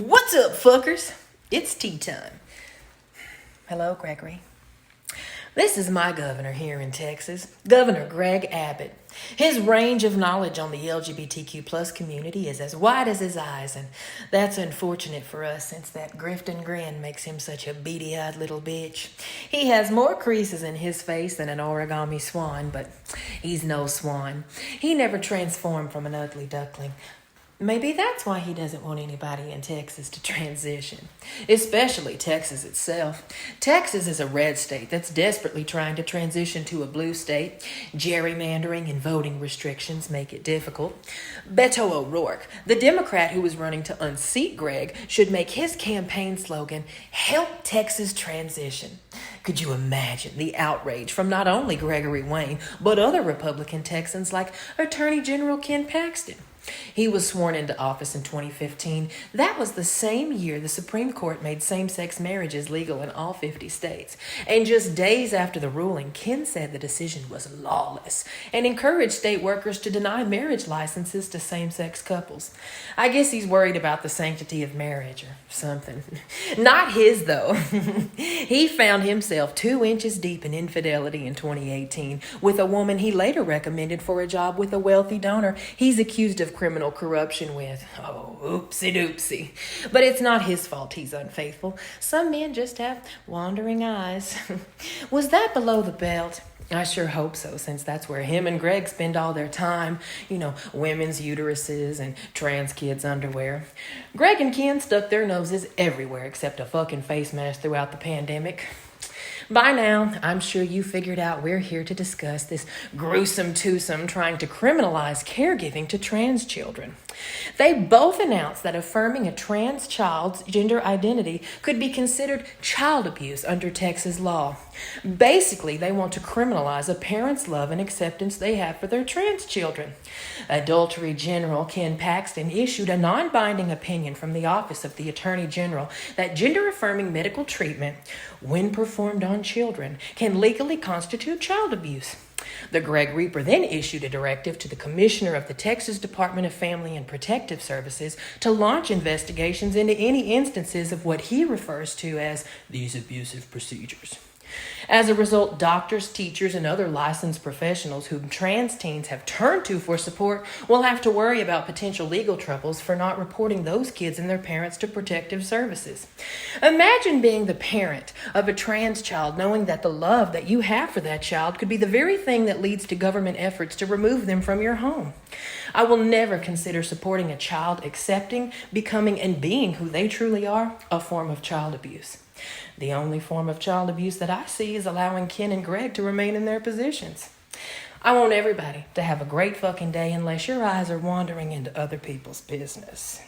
What's up, fuckers? It's tea time. Hello, Gregory. This is my governor here in Texas, Governor Greg Abbott. His range of knowledge on the LGBTQ plus community is as wide as his eyes, and that's unfortunate for us since that Grifton grin makes him such a beady-eyed little bitch. He has more creases in his face than an origami swan, but he's no swan. He never transformed from an ugly duckling. Maybe that's why he doesn't want anybody in Texas to transition, especially Texas itself. Texas is a red state that's desperately trying to transition to a blue state. Gerrymandering and voting restrictions make it difficult. Beto O'Rourke, the Democrat who was running to unseat Greg, should make his campaign slogan, "Help Texas Transition." Could you imagine the outrage from not only Gregory Wayne, but other Republican Texans like Attorney General Ken Paxton? He was sworn into office in 2015. That was the same year the Supreme Court made same-sex marriages legal in all 50 states. And just days after the ruling, Ken said the decision was lawless and encouraged state workers to deny marriage licenses to same-sex couples. I guess he's worried about the sanctity of marriage or something. Not his, though. He found himself 2 inches deep in infidelity in 2018 with a woman he later recommended for a job with a wealthy donor he's accused of criminal corruption with. Oh, oopsie doopsie. But it's not his fault he's unfaithful. Some men just have wandering eyes. Was that below the belt? I sure hope so, since that's where him and Greg spend all their time. You know, women's uteruses and trans kids' underwear. Greg and Ken stuck their noses everywhere except a fucking face mask throughout the pandemic. By now, I'm sure you figured out we're here to discuss this gruesome twosome trying to criminalize caregiving to trans children. They both announced that affirming a trans child's gender identity could be considered child abuse under Texas law. Basically, they want to criminalize a parent's love and acceptance they have for their trans children. Adultery General Ken Paxton issued a non-binding opinion from the Office of the Attorney General that gender-affirming medical treatment, when performed on children, can legally constitute child abuse. The Greg Reaper then issued a directive to the Commissioner of the Texas Department of Family and Protective Services to launch investigations into any instances of what he refers to as these abusive procedures. As a result, doctors, teachers, and other licensed professionals whom trans teens have turned to for support will have to worry about potential legal troubles for not reporting those kids and their parents to protective services. Imagine being the parent of a trans child knowing that the love that you have for that child could be the very thing that leads to government efforts to remove them from your home. I will never consider supporting a child accepting, becoming, and being who they truly are a form of child abuse. The only form of child abuse that I see is allowing Ken and Greg to remain in their positions. I want everybody to have a great fucking day unless your eyes are wandering into other people's business.